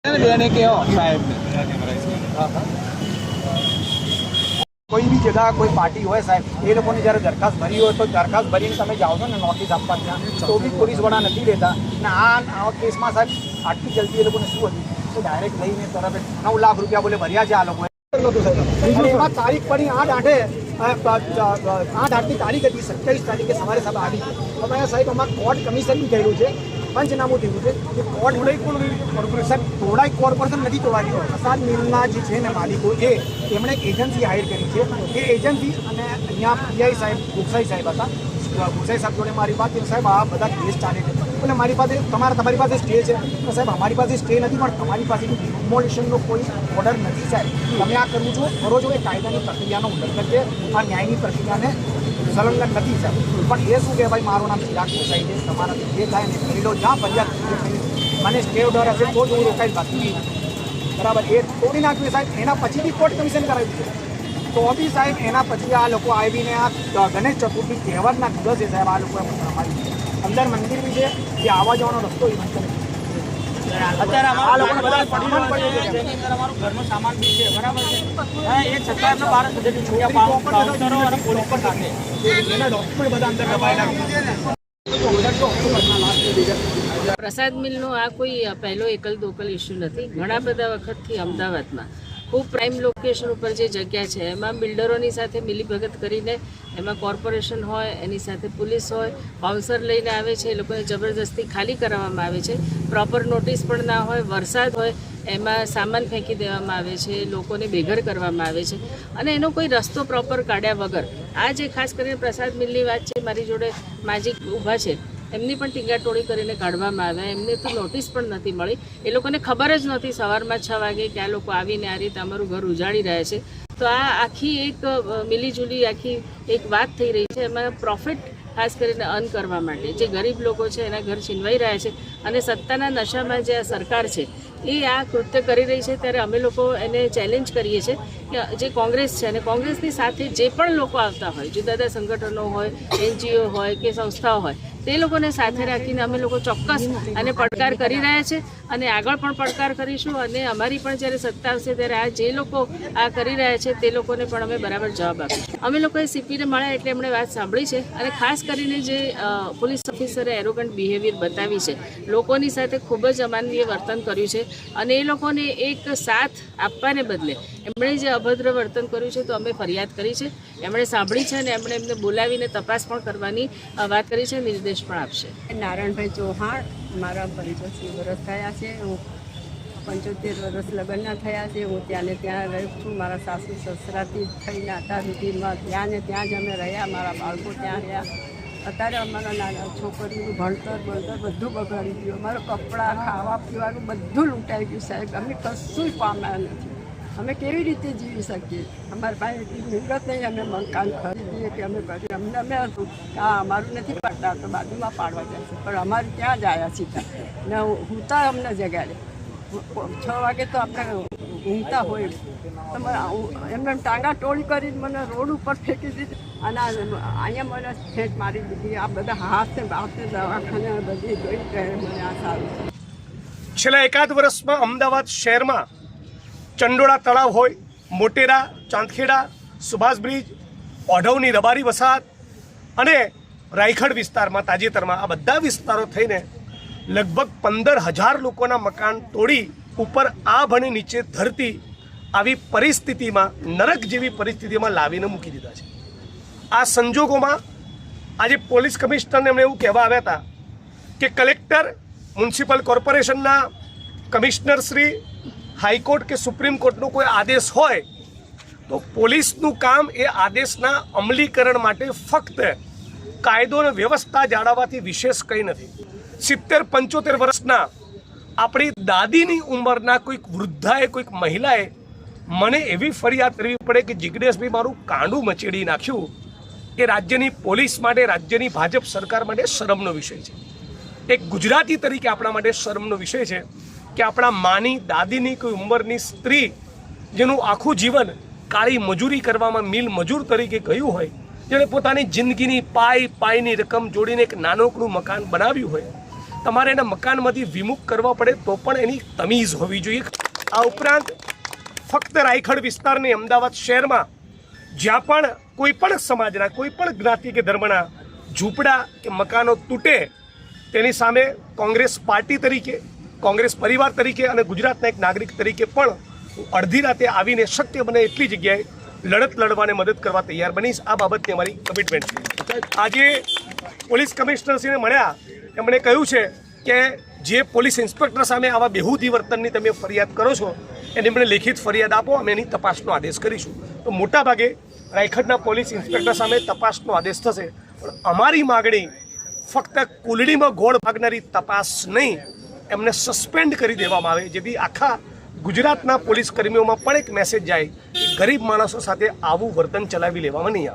लेने के हो साहब कोई भी जगह कोई पार्टी हो साहब ये लोगों ने जरा दरखास्त भरी हो तो दरखास्त भरी ने તમે જાઓ છો ને નોટિસ આપવા ત્યાં તો બી પોલીસ વાળા નથી લેતા ને આ કેસમાં સાહેબ આટલી જલ્દી એ લોકોને શું હતું તો ડાયરેક્ટ લઈને તરત 9 લાખ રૂપિયા બોલે ભર્યા છે આ લોકોએ અને એમાં તારીખ પડી 8/8 8/8ની તારીખ હતી 27 તારીખે સવારે સાહેબ આવી અમે સાહેબ અમાર કોર્ટ કમિશન બી કર્યું છે पंचनामું થયું છે કે કોર્ટ કોર્પોરેશન તોડાય કોર્પોરેશન નથી તોડાવી પ્રસાદ મિલના જે છે ને માલિકો છે એમણે એક એજન્સી હાયર કરી છે એ એજન્સી અને અહીંયા પીઆઈ સાહેબ ગુસાઈ સાહેબ હતા ગુસાઈ સાહેબ જોડે મારી વાત સાહેબ આ બધા કેસ ચાલે છે એટલે મારી પાસે તમારી પાસે સ્ટે છે તો સાહેબ અમારી પાસે સ્ટે નથી પણ તમારી પાસે ડિમોલિશનનો કોઈ ઓર્ડર નથી સાહેબ તમે આ કરવું છો કરો છો એ કાયદાની પ્રક્રિયાનો ઉલ્લંઘન છે આ ન્યાયની પ્રક્રિયાને સંલગ્ન નથી સાહેબ પણ એ શું કે ભાઈ મારું નામ ચિરાગ ગોસાઈ છે તમારાથી જે થાય ને કરી લો જ્યાં ફરિયાદ મને સ્ટે ઓર્ડર હશે તો જ હું રોકાઈ બાકી બરાબર એ તોડી નાખ્યું સાહેબ એના પછીથી કોર્ટ કમિશન કરાવ્યું છે તો બી સાહેબ એના પછી આ લોકો આવીને આ ગણેશ ચતુર્થી તહેવારના દિવસે સાહેબ આ લોકોએ અમારી અંદર મંદિર બી છે જે આવવા જવાનો રસ્તો એ બંધ અત્યારે આ લોકોને બધા પડીમાં પડે છે જેની અંદર અમારું ઘરનો સામાન બી છે બરાબર છે એ છતાં એમને બહાર સુધી છોડ્યા પાઉન્સરો અને પોલીસ પર નાખે એના ડોક્યુમેન્ટ બધા અંદર દબાયેલા પ્રસાદ મિલનો આ કોઈ પહેલો એકલ દોકલ ઇસ્યુ નથી ઘણા બધા વખતથી અમદાવાદમાં ખૂબ પ્રાઇમ લોકેશન ઉપર જે જગ્યા છે એમાં બિલ્ડરોની સાથે મિલીભગત કરીને એમાં કોર્પોરેશન હોય એની સાથે પોલીસ હોય બાઉન્સર લઈને આવે છે એ લોકોને જબરદસ્તી ખાલી કરાવવામાં આવે છે પ્રોપર નોટિસ પણ ના હોય વરસાદ હોય એમાં સામાન ફેંકી દેવામાં આવે છે લોકોને બેઘર કરવામાં આવે છે અને એનો કોઈ રસ્તો પ્રોપર કાઢ્યા વગર આ જે ખાસ કરીને પ્રસાદ મિલની વાત છે મારી જોડે માજી ઊભા છે એમની પણ ટીંગાટોળી કરીને કાઢવામાં આવ્યા એમને તો નોટિસ પણ નથી મળી એ લોકોને ખબર જ નહોતી સવારમાં 6 વાગે કે આ લોકો આવીને આ રીતે અમારું ઘર ઉજાડી રહ્યા છે તો આ આખી એક મિલીજુલી આખી એક વાત થઈ રહી છે એમાં પ્રોફિટ ખાસ કરીને અર્ન કરવા માટે જે ગરીબ લોકો છે એના ઘર છીનવાઈ રહ્યા છે અને સત્તાના નશામાં જે આ સરકાર છે એ આ કૃત્ય કરી રહી છે ત્યારે અમે લોકો એને ચેલેન્જ કરીએ છીએ કે જે કોંગ્રેસ છે અને કોંગ્રેસની સાથે જે પણ લોકો આવતા હોય જુદા જુદા સંગઠનો હોય NGO હોય કે સંસ્થાઓ હોય તે લોકોને સાથે રાખીને અમે લોકો ચોક્કસ અને પડકાર કરી રહ્યા છે અને આગળ પણ પડકાર કરીશું અને અમારી પણ જ્યારે સત્તા આવશે ત્યારે આ જે લોકો આ કરી રહ્યા છે તે લોકોને પણ અમે બરાબર જવાબ આપીશું અમે લોકોએ CPને મળ્યા એટલે એમણે વાત સાંભળી છે અને ખાસ કરીને જે પોલીસ ઓફિસરે એરોગન્ટ બિહેવિયર બતાવી છે લોકોની સાથે ખૂબ જ અમાનવીય વર્તન કર્યું છે અને એ લોકોને એક સાથ આપવાને બદલે એમણે જે અભદ્ર વર્તન કર્યું છે તો અમે ફરિયાદ કરી છે એમણે સાંભળી છે અને એમણે એમને બોલાવીને તપાસ પણ કરવાની વાત કરી છે નિર્દેશ પણ આપશે નારાયણભાઈ ચૌહાણ મારા 85 વર્ષ થયા છે હું 75 વર્ષ લગ્નના થયા છે હું ત્યાં ને ત્યાં રહું છું મારા સાસુ સસરાથી થઈને અત્યાર સુધીમાં ત્યાં ને ત્યાં જ અમે રહ્યા મારા બાળકો ત્યાં રહ્યા અત્યારે અમારા નાના છોકરીનું ભણતર બધું બગાડી ગયું અમારું કપડાં ખાવા પીવાનું બધું લૂંટાઈ ગયું સાહેબ અમે કશું જ પામ્યા નથી અમે કેવી રીતે જીવી શકીએ અમારી પાસે એટલી મિલકત નહીં અમે મકાન ખરીદીએ કે અમે કરીએ અમને અમે હતું કે આ અમારું નથી પાડતા તો બાજુમાં પાડવા જાય છે પણ અમારે ત્યાં જ આવ્યા સીધા ને ઊંઘતા અમને જગાડે 6 વાગે તો આપણે ઊંઘતા હોય એમને ટાંગા ટોળી કરીને મને રોડ ઉપર ફેંકી દીધી અને અહીંયા મને ફેંક મારી દીધી આ બધા હાથને દવાખાને બધી જોઈ મને આ સારું છેલ્લા એકાદ વર્ષમાં અમદાવાદ શહેરમાં ચંડોળા તળાવ હોય મોટેરા ચાંદખેડા સુભાષ બ્રિજ ઓઢવની રબારી વસાહત અને રાયખડ વિસ્તારમાં તાજેતરમાં આ બધા વિસ્તારો થઈને લગભગ 15,000 લોકોના મકાન તોડી ઉપર આભ અને નીચે ધરતી આવી પરિસ્થિતિમાં નરક જેવી પરિસ્થિતિમાં લાવીને મૂકી દીધા છે આ સંજોગોમાં આજે પોલીસ કમિશનરને એમણે એવું કહેવા આવ્યા હતા કે કલેક્ટર મ્યુનિસિપલ કોર્પોરેશનના કમિશનર શ્રી હાઈકોર્ટ કે સુપ્રીમ કોર્ટનો કોઈ આદેશ હોય તો પોલીસનું કામ એ આદેશના અમલીકરણ માટે ફક્ત કાયદો અને વ્યવસ્થા જાળવવાથી વિશેષ કંઈ નથી 70-75 વર્ષના આપણી દાદીની ઉંમરના કોઈક વૃદ્ધાએ કોઈક મહિલાએ મને એવી ફરિયાદ કરવી પડે કે જિગ્નેશભાઈ મારું કાંડું મચેડી નાખ્યું એ રાજ્યની પોલીસ માટે રાજ્યની ભાજપ સરકાર માટે શરમનો વિષય છે એક ગુજરાતી તરીકે આપણા માટે શરમનો વિષય છે કે આપણા માની દાદીની કોઈ ઉંમરની સ્ત્રી જેનું આખું જીવન કાળી મજૂરી કરવામાં મિલ મજૂર તરીકે ગયું હોય જેણે પોતાની જિંદગીની પાયની રકમ જોડીને એક નાનકડું મકાન બનાવ્યું હોય તમારે એના મકાનમાંથી વિમુખ કરવા પડે તો પણ એની તમીઝ હોવી જોઈએ. આ ઉપરાંત ફક્ત રાયખડ વિસ્તારની અમદાવાદ શહેરમાં જ્યાં પણ કોઈ પણ સમાજના કોઈ પણ જ્ઞાતિ કે ધર્મના ઝૂંપડા કે મકાનો તૂટે તેની સામે કોંગ્રેસ પાર્ટી તરીકે, કોંગ્રેસ પરિવાર તરીકે અને ગુજરાતના એક નાગરિક તરીકે પણ હું અડધી રાતે આવીને શક્ય બને એટલી જગ્યાએ લડત લડવાને મદદ કરવા તૈયાર બનીશ. આ બાબતની અમારી કમિટમેન્ટ છે. આજે પોલીસ કમિશનરશ્રીને મળ્યા, એમણે કહ્યું છે કે જે પોલીસ ઇન્સ્પેક્ટર સામે આવા બેહુદી વર્તનની તમે ફરિયાદ કરો છો એની મને લેખિત ફરિયાદ આપો, અમે એની તપાસનો આદેશ કરીશું. તો મોટાભાગે રાયખડના પોલીસ ઇન્સ્પેક્ટર સામે તપાસનો આદેશ થશે, પણ અમારી માગણી ફક્ત કુલડીમાં ગોળ ભાગનારી તપાસ નહીં, એમને સસ્પેન્ડ કરી દેવામાં આવે, જેથી આખા ગુજરાતના પોલીસ કર્મીઓમાં પણ એક મેસેજ જાય કે ગરીબ માણસો સાથે આવું વર્તન ચલાવી લેવામાં નહીં આવે.